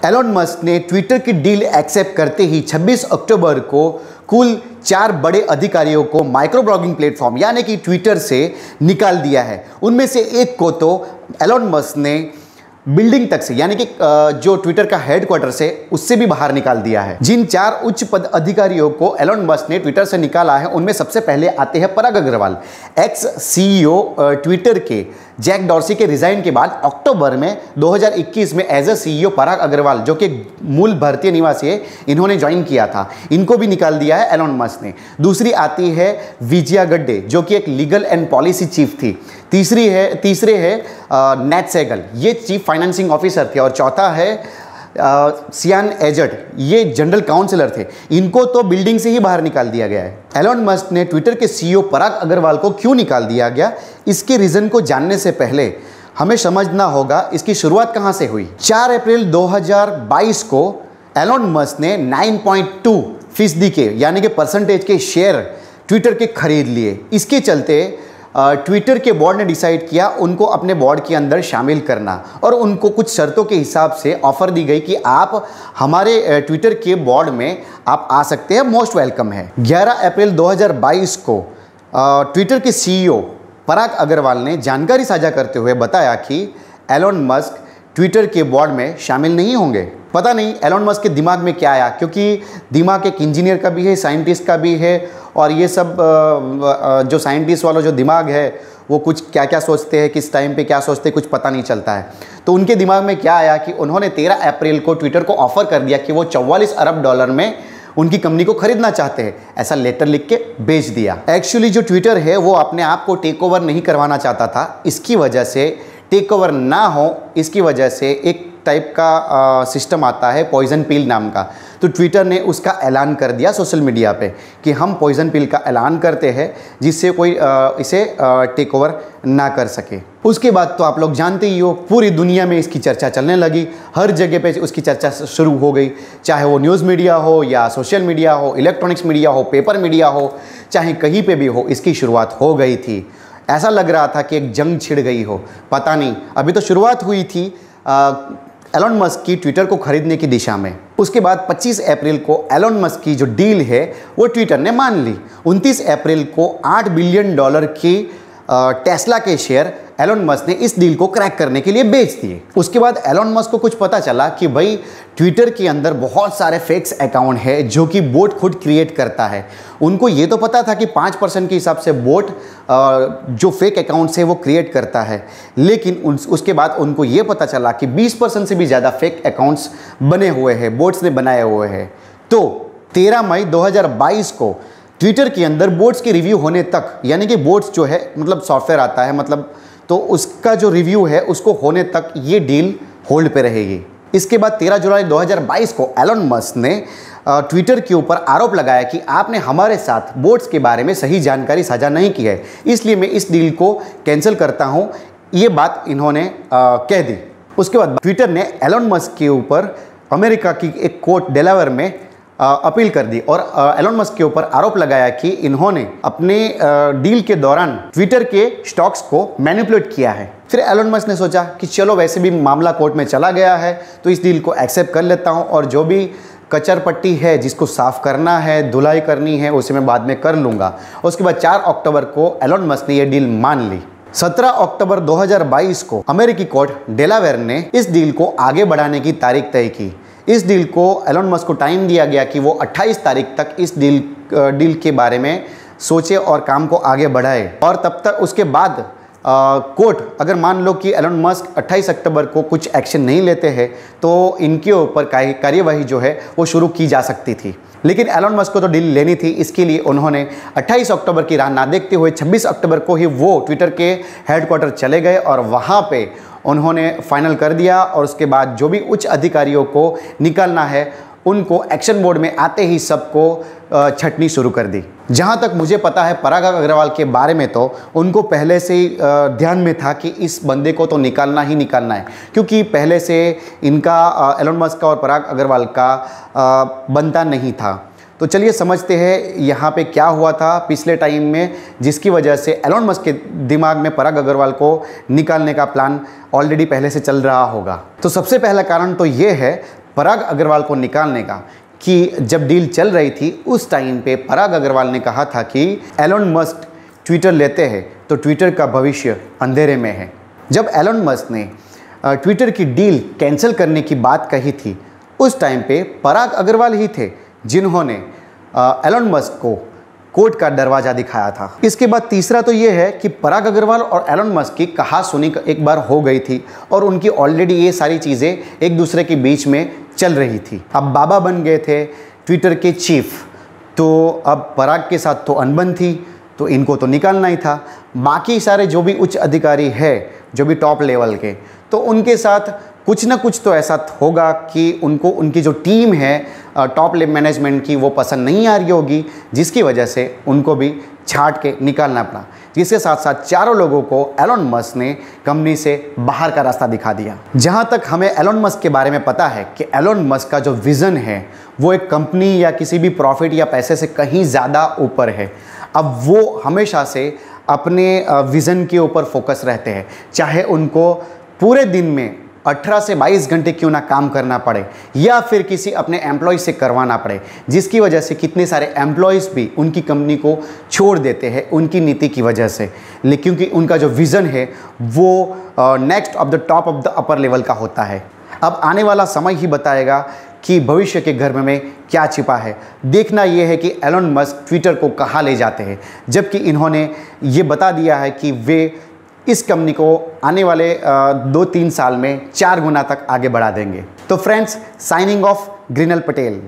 Elon Musk ने Twitter की deal accept करते ही 26 अक्टूबर को कुल 4 बड़े अधिकारियों को माइक्रो ब्लॉगिंग प्लेटफॉर्म यानी कि ट्विटर से निकाल दिया है। उनमें से एक को तो एलोन मस्क ने बिल्डिंग तक से यानी कि जो ट्विटर का हेडक्वार्टर से उससे भी बाहर निकाल दिया है। जिन 4 उच्च पद अधिकारियों को एलोन मस्क ने ट्विटर से निकाला है उनमें सबसे पहले आते हैं पराग अग्रवाल, एक्स सीईओ ट्विटर के। जैक डॉर्सी के रिजाइन के बाद अक्टूबर में 2021 में एज अ सीईओ पराग अग्रवाल, जो कि मूल भारतीय निवासी है, इन्होंने ज्वाइन किया था। इनको भी निकाल दिया है एलोन मस्क ने। दूसरी आती है विजया गड्डे, जो कि एक लीगल एंड पॉलिसी चीफ थी। तीसरे है नेट सेगल, ये चीफ फाइनेंसिंग ऑफिसर थे। और चौथा है सियान एजट, ये जनरल काउंसलर थे। इनको तो बिल्डिंग से ही बाहर निकाल दिया गया है। एलोन मस्क ने ट्विटर के सीईओ पराग अग्रवाल को क्यों निकाल दिया गया, इसके रीजन को जानने से पहले हमें समझना होगा इसकी शुरुआत कहां से हुई। 4 अप्रैल 2022 को एलोन मस्क ने 9.2% के यानी कि परसेंटेज के शेयर ट्विटर के खरीद लिए। इसके चलते ट्विटर के बोर्ड ने डिसाइड किया उनको अपने बोर्ड के अंदर शामिल करना, और उनको कुछ शर्तों के हिसाब से ऑफर दी गई कि आप हमारे ट्विटर के बोर्ड में आप आ सकते हैं, मोस्ट वेलकम है। 11 अप्रैल 2022 को ट्विटर के सीईओ पराग अग्रवाल ने जानकारी साझा करते हुए बताया कि एलोन मस्क ट्विटर के बोर्ड में शामिल नहीं होंगे। पता नहीं एलोन मस्क के दिमाग में क्या आया, क्योंकि दिमाग एक इंजीनियर का भी है, साइंटिस्ट का भी है, और ये सब जो साइंटिस्ट वाला जो दिमाग है वो कुछ क्या क्या सोचते हैं, किस टाइम पे क्या सोचते हैं, कुछ पता नहीं चलता है। तो उनके दिमाग में क्या आया कि उन्होंने 13 अप्रैल को ट्विटर को ऑफर कर दिया कि वो $44 अरब में उनकी कंपनी को खरीदना चाहते हैं। ऐसा लेटर लिख के भेज दिया। एक्चुअली जो ट्विटर है वो अपने आप को टेक ओवर नहीं करवाना चाहता था। इसकी वजह से टेक ओवर ना हो, इसकी वजह से एक टाइप का सिस्टम आता है पॉइजन पिल नाम का। तो ट्विटर ने उसका ऐलान कर दिया सोशल मीडिया पे कि हम पॉइजन पिल का ऐलान करते हैं, जिससे कोई इसे टेक ओवर ना कर सके। उसके बाद तो आप लोग जानते ही हो, पूरी दुनिया में इसकी चर्चा चलने लगी। हर जगह पे उसकी चर्चा शुरू हो गई, चाहे वो न्यूज़ मीडिया हो या सोशल मीडिया हो, इलेक्ट्रॉनिक्स मीडिया हो, पेपर मीडिया हो, चाहे कहीं पे भी हो, इसकी शुरुआत हो गई थी। ऐसा लग रहा था कि एक जंग छिड़ गई हो, पता नहीं। अभी तो शुरुआत हुई थी एलोन मस्क की ट्विटर को खरीदने की दिशा में। उसके बाद 25 अप्रैल को एलोन मस्क की जो डील है वो ट्विटर ने मान ली। 29 अप्रैल को $8 बिलियन की टेस्ला के शेयर एलोन मस्क ने इस डील को क्रैक करने के लिए बेच दिए। उसके बाद एलोन मस्क को कुछ पता चला कि भाई ट्विटर के अंदर बहुत सारे फेक्स अकाउंट है जो कि बोट खुद क्रिएट करता है। उनको ये तो पता था कि 5% के हिसाब से बोट जो फेक अकाउंट्स है वो क्रिएट करता है, लेकिन उसके बाद उनको ये पता चला कि 20% से भी ज़्यादा फेक अकाउंट्स बने हुए हैं, बोट्स ने बनाए हुए हैं। तो 13 मई 2022 को ट्विटर के अंदर बोट्स के रिव्यू होने तक, यानी कि बोट्स जो है मतलब सॉफ्टवेयर आता है, मतलब तो उसका जो रिव्यू है उसको होने तक ये डील होल्ड पे रहेगी। इसके बाद 13 जुलाई 2022 को एलोन मस्क ने ट्विटर के ऊपर आरोप लगाया कि आपने हमारे साथ बोट्स के बारे में सही जानकारी साझा नहीं की है, इसलिए मैं इस डील को कैंसिल करता हूं। ये बात इन्होंने कह दी। उसके बाद ट्विटर ने एलोन मस्क के ऊपर अमेरिका की एक कोर्ट डेलावेयर में अपील कर दी और एलोन मस्क के ऊपर आरोप लगाया कि इन्होंने अपने डील के दौरान ट्विटर के स्टॉक्स को मैनिपुलेट किया है। फिर एलोन मस्क ने सोचा कि चलो वैसे भी मामला कोर्ट में चला गया है तो इस डील को एक्सेप्ट कर लेता हूं, और जो भी कचर पट्टी है जिसको साफ करना है, धुलाई करनी है, उसे मैं बाद में कर लूँगा। उसके बाद 4 अक्टूबर को एलोन मस्क ने यह डील मान ली। 17 अक्टूबर 2022 को अमेरिकी कोर्ट डेलावेयर ने इस डील को आगे बढ़ाने की तारीख तय की। इस डील को एलोन मस्क को टाइम दिया गया कि वो 28 तारीख तक इस डील के बारे में सोचे और काम को आगे बढ़ाए, और तब तक उसके बाद कोर्ट अगर मान लो कि एलोन मस्क 28 अक्टूबर को कुछ एक्शन नहीं लेते हैं तो इनके ऊपर कार्यवाही जो है वो शुरू की जा सकती थी। लेकिन एलोन मस्क को तो डील लेनी थी, इसके लिए उन्होंने 28 अक्टूबर की राह ना देखते हुए 26 अक्टूबर को ही वो ट्विटर के हेडक्वार्टर चले गए और वहाँ पे उन्होंने फाइनल कर दिया। और उसके बाद जो भी उच्च अधिकारियों को निकालना है उनको एक्शन मोड में आते ही सबको छटनी शुरू कर दी। जहाँ तक मुझे पता है पराग अग्रवाल के बारे में तो उनको पहले से ही ध्यान में था कि इस बंदे को तो निकालना ही निकालना है, क्योंकि पहले से इनका एलोन मस्क का और पराग अग्रवाल का बनता नहीं था। तो चलिए समझते हैं यहाँ पे क्या हुआ था पिछले टाइम में, जिसकी वजह से एलोन मस्क के दिमाग में पराग अग्रवाल को निकालने का प्लान ऑलरेडी पहले से चल रहा होगा। तो सबसे पहला कारण तो ये है पराग अग्रवाल को निकालने का कि जब डील चल रही थी उस टाइम पे पराग अग्रवाल ने कहा था कि एलोन मस्क ट्विटर लेते हैं तो ट्विटर का भविष्य अंधेरे में है। जब एलोन मस्क ने ट्विटर की डील कैंसिल करने की बात कही थी उस टाइम पे पराग अग्रवाल ही थे जिन्होंने एलोन मस्क को कोर्ट का दरवाज़ा दिखाया था। इसके बाद तीसरा तो ये है कि पराग अग्रवाल और एलोन मस्क की कहा-सुनी एक बार हो गई थी और उनकी ऑलरेडी ये सारी चीज़ें एक दूसरे के बीच में चल रही थी। अब बाबा बन गए थे ट्विटर के चीफ, तो अब पराग के साथ तो अनबन थी, तो इनको तो निकालना ही था। बाकी सारे जो भी उच्च अधिकारी है, जो भी टॉप लेवल के, तो उनके साथ कुछ ना कुछ तो ऐसा होगा कि उनको उनकी जो टीम है टॉप लेवल मैनेजमेंट की वो पसंद नहीं आ रही होगी, जिसकी वजह से उनको भी छांट के निकालना पड़ा। जिसके साथ साथ चारों लोगों को एलोन मस्क ने कंपनी से बाहर का रास्ता दिखा दिया। जहां तक हमें एलोन मस्क के बारे में पता है कि एलोन मस्क का जो विज़न है वो एक कंपनी या किसी भी प्रॉफिट या पैसे से कहीं ज़्यादा ऊपर है। अब वो हमेशा से अपने विज़न के ऊपर फोकस रहते हैं, चाहे उनको पूरे दिन में 18 से 22 घंटे क्यों ना काम करना पड़े या फिर किसी अपने एम्प्लॉय से करवाना पड़े, जिसकी वजह से कितने सारे एम्प्लॉयज़ भी उनकी कंपनी को छोड़ देते हैं उनकी नीति की वजह से। लेकिन क्योंकि उनका जो विज़न है वो next of the top of the upper level का होता है। अब आने वाला समय ही बताएगा कि भविष्य के गर्भ में क्या छिपा है। देखना यह है कि एलोन मस्क ट्विटर को कहाँ ले जाते हैं, जबकि इन्होंने ये बता दिया है कि वे इस कंपनी को आने वाले 2-3 साल में 4 गुना तक आगे बढ़ा देंगे। तो फ्रेंड्स, साइनिंग ऑफ ग्रिनल पटेल।